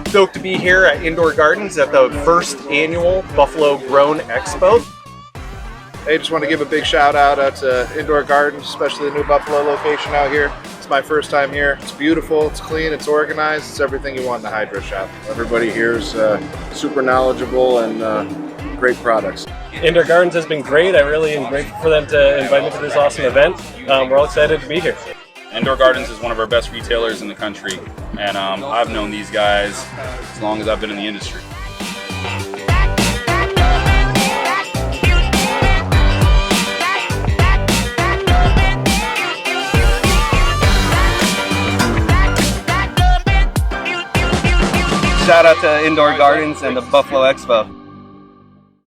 Stoked to be here at Indoor Gardens at the first annual Buffalo Grown Expo. Hey, just want to give a big shout out to Indoor Gardens, especially the new Buffalo location out here. It's my first time here. It's beautiful, it's clean, it's organized, it's everything you want in a hydro shop. Everybody here is super knowledgeable and great products. Indoor Gardens has been great. I really am grateful for them to invite me to this awesome event. We're all excited to be here. Indoor Gardens is one of our best retailers in the country, and I've known these guys as long as I've been in the industry. Shout out to Indoor Gardens and the Buffalo Expo.